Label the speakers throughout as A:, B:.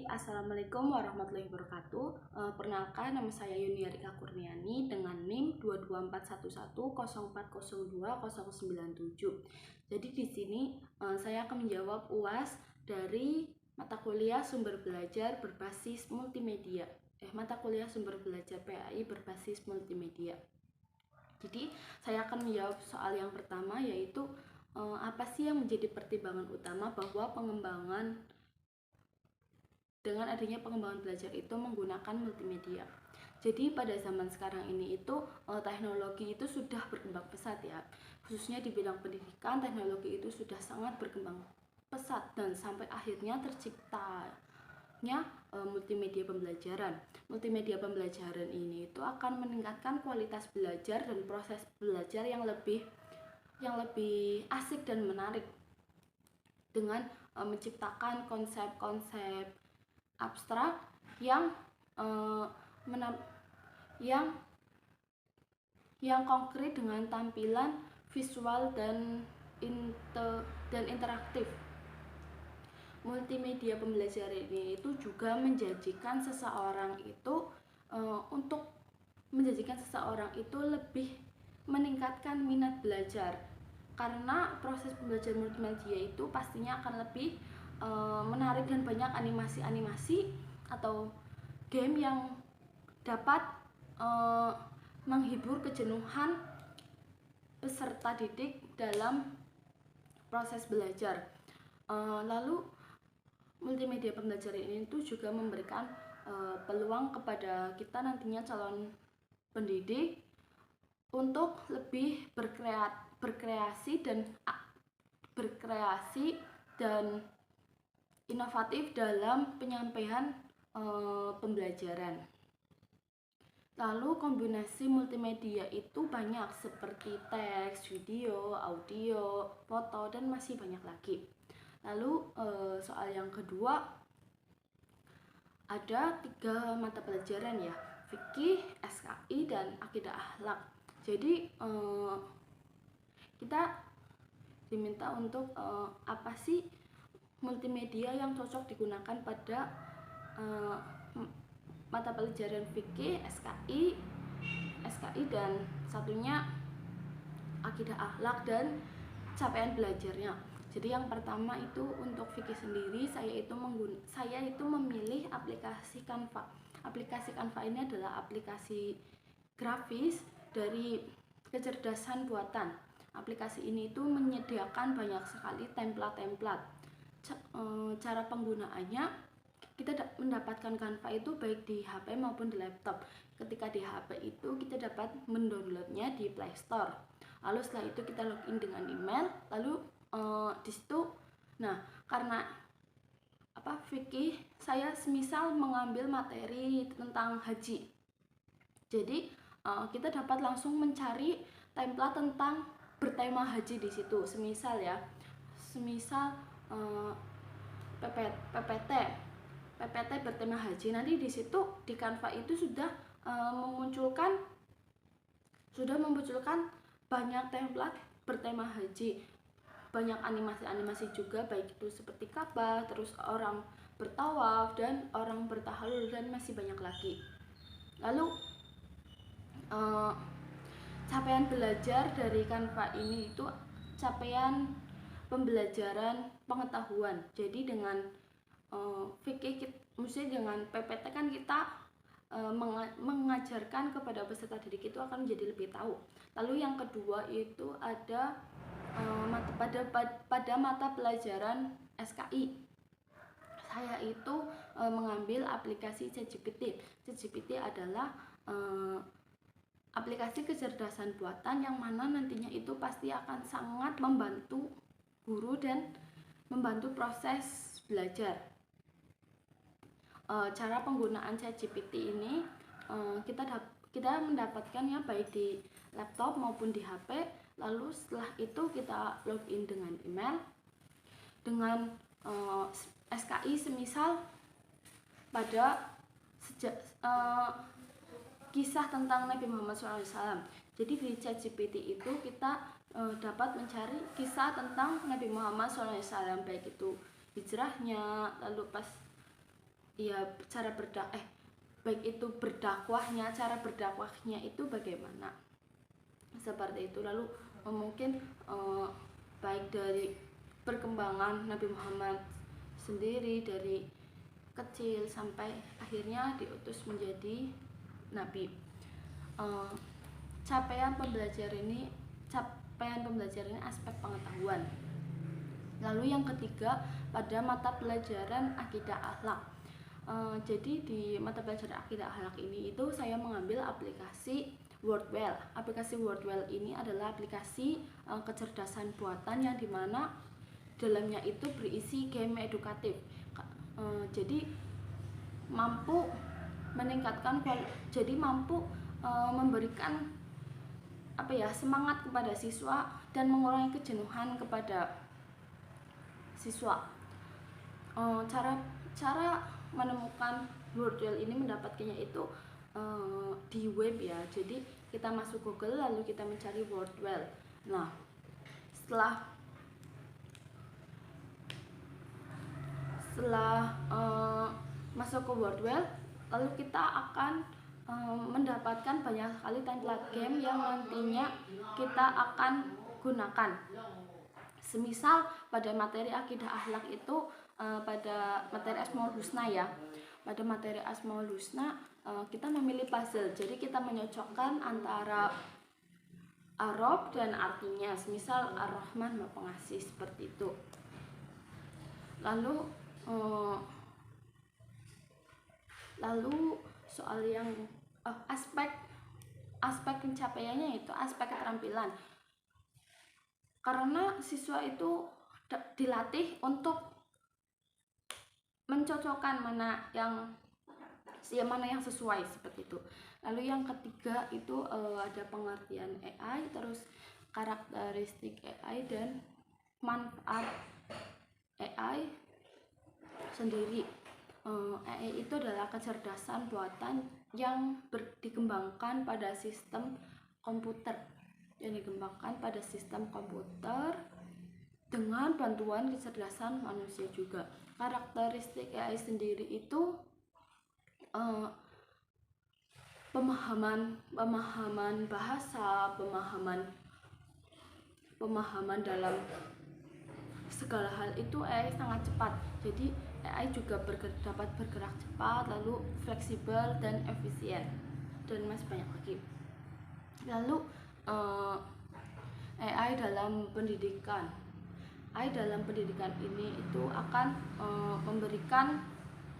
A: Assalamualaikum warahmatullahi wabarakatuh. Perkenalkan, nama saya Yunia Rika Kurniani dengan NIM 2241104020097. Jadi di sini saya akan menjawab UAS dari mata kuliah sumber belajar berbasis multimedia. Mata kuliah sumber belajar PAI berbasis multimedia. Jadi saya akan menjawab soal yang pertama, yaitu apa sih yang menjadi pertimbangan utama bahwa dengan adanya pengembangan belajar itu menggunakan multimedia. Jadi pada zaman sekarang ini itu teknologi itu sudah berkembang pesat ya. Khususnya di bidang pendidikan, teknologi itu sudah sangat berkembang pesat dan sampai akhirnya terciptanya multimedia pembelajaran. Multimedia pembelajaran ini itu akan meningkatkan kualitas belajar dan proses belajar yang lebih asik dan menarik dengan menciptakan konsep-konsep abstrak yang konkret dengan tampilan visual dan interaktif. Multimedia pembelajaran ini itu juga menjanjikan seseorang itu lebih meningkatkan minat belajar, karena proses pembelajaran multimedia itu pastinya akan lebih menarik dan banyak animasi-animasi atau game yang dapat menghibur kejenuhan peserta didik dalam proses belajar. Lalu multimedia pembelajaran ini tuh juga memberikan peluang kepada kita nantinya calon pendidik untuk lebih berkreasi dan inovatif dalam penyampaian pembelajaran. Lalu kombinasi multimedia itu banyak seperti teks, video, audio, foto, dan masih banyak lagi. Lalu soal yang kedua, ada 3 mata pelajaran ya, fikih, SKI, dan akidah akhlak. Jadi kita diminta untuk apa sih multimedia yang cocok digunakan pada mata pelajaran fikih, SKI, dan satunya akidah akhlak dan capaian belajarnya. Jadi yang pertama itu untuk fikih sendiri, saya itu memilih aplikasi Canva. Aplikasi Canva ini adalah aplikasi grafis dari kecerdasan buatan. Aplikasi ini itu menyediakan banyak sekali template. Cara penggunaannya, kita mendapatkan Canva itu baik di HP maupun di laptop. Ketika di HP itu kita dapat mendownloadnya di Play Store. Lalu setelah itu kita login dengan email, lalu di situ, karena fikih, saya semisal mengambil materi tentang haji. Jadi kita dapat langsung mencari template tentang bertema haji di situ. Semisal PPT bertema haji. Nanti di situ di Canva itu sudah memunculkan banyak template bertema haji. Banyak animasi-animasi juga, baik itu seperti Ka'bah, terus orang bertawaf dan orang bertahalul, dan masih banyak lagi. Lalu capaian belajar dari Canva ini itu capaian pembelajaran pengetahuan. Jadi dengan fikih, maksudnya dengan PPT kan kita mengajarkan kepada peserta didik itu akan menjadi lebih tahu. Lalu yang kedua itu ada pada mata pelajaran SKI. Saya itu mengambil aplikasi ChatGPT. ChatGPT adalah aplikasi kecerdasan buatan yang mana nantinya itu pasti akan sangat membantu guru dan membantu proses belajar. Cara penggunaan ChatGPT ini kita mendapatkannya baik di laptop maupun di HP. Lalu setelah itu kita login dengan email, dengan SKI semisal pada kisah tentang Nabi Muhammad SAW. Jadi di ChatGPT itu kita dapat mencari kisah tentang Nabi Muhammad SAW, baik itu hijrahnya, lalu pas ya cara baik itu berdakwahnya, cara berdakwahnya itu bagaimana, seperti itu. Lalu mungkin baik dari perkembangan Nabi Muhammad sendiri dari kecil sampai akhirnya diutus menjadi nabi. Capaian pembelajaran ini aspek pengetahuan. Lalu yang ketiga, pada mata pelajaran akidah akhlak. Jadi di mata pelajaran akidah akhlak ini itu saya mengambil aplikasi Wordwell. Aplikasi Wordwell ini adalah aplikasi kecerdasan buatan yang dimana dalamnya itu berisi game edukatif. Jadi mampu meningkatkan, jadi mampu memberikan semangat kepada siswa dan mengurangi kejenuhan kepada siswa. Cara menemukan Wordwell ini mendapatkannya itu di web ya. Jadi kita masuk Google lalu kita mencari Wordwell. Nah, setelah masuk ke Wordwell, lalu kita akan mendapatkan banyak sekali template game yang nantinya kita akan gunakan. Semisal pada materi akidah akhlak itu pada materi Asmaul Husna ya. Pada materi Asmaul Husna kita memilih puzzle. Jadi kita menyocokkan antara Arab dan artinya. Semisal Ar-Rahman Maha Pengasih, seperti itu. Lalu soal yang aspek pencapaiannya itu aspek keterampilan. Karena siswa itu dilatih untuk mencocokkan mana yang sesuai, seperti itu. Lalu yang ketiga itu ada pengertian AI, terus karakteristik AI dan manfaat AI sendiri. AI itu adalah kecerdasan buatan yang dikembangkan pada sistem komputer, dengan bantuan kecerdasan manusia juga. Karakteristik AI sendiri itu pemahaman bahasa, pemahaman dalam segala hal itu AI sangat cepat. Jadi AI juga dapat bergerak cepat, lalu fleksibel dan efisien, dan masih banyak lagi. Lalu AI dalam pendidikan. AI dalam pendidikan ini itu akan memberikan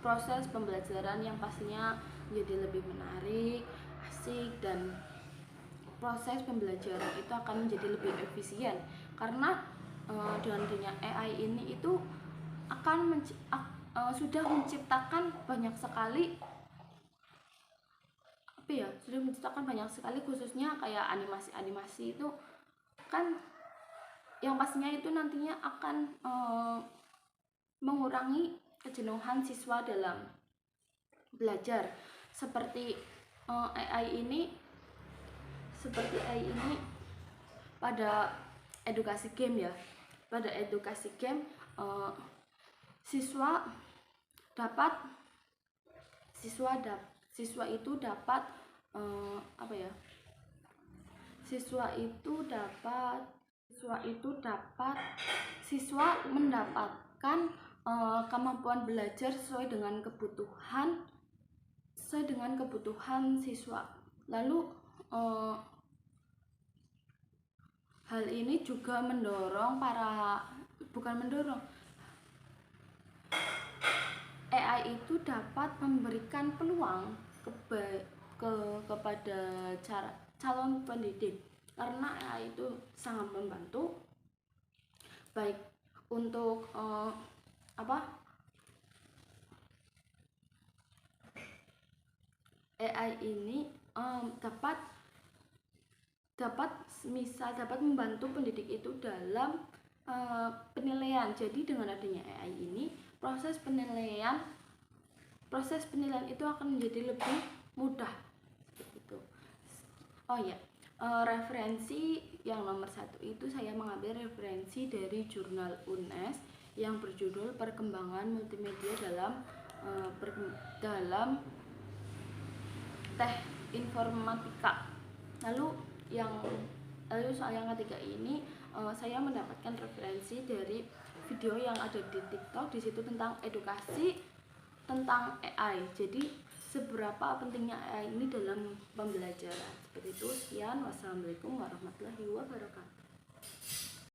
A: proses pembelajaran yang pastinya menjadi lebih menarik, asik, dan proses pembelajaran itu akan menjadi lebih efisien. Karena dengan adanya AI ini itu akan sudah menciptakan banyak sekali khususnya kayak animasi itu kan, yang pastinya itu nantinya akan mengurangi kejenuhan siswa dalam belajar. Seperti AI ini pada edukasi game ya. Pada edukasi game siswa mendapatkan kemampuan belajar sesuai dengan kebutuhan siswa. Lalu hal ini juga AI itu dapat memberikan peluang kepada calon pendidik, karena AI itu sangat membantu baik untuk AI ini dapat membantu pendidik itu dalam penilaian. Jadi dengan adanya AI ini proses penilaian itu akan menjadi lebih mudah, seperti itu. Referensi yang nomor 1 itu saya mengambil referensi dari jurnal UNES yang berjudul Perkembangan Multimedia dalam dalam teh informatika. Lalu soal yang ketiga ini saya mendapatkan referensi dari video yang ada di TikTok, di situ tentang edukasi tentang AI. Jadi seberapa pentingnya AI ini dalam pembelajaran. Seperti itu. Sekian, wassalamualaikum warahmatullahi wabarakatuh.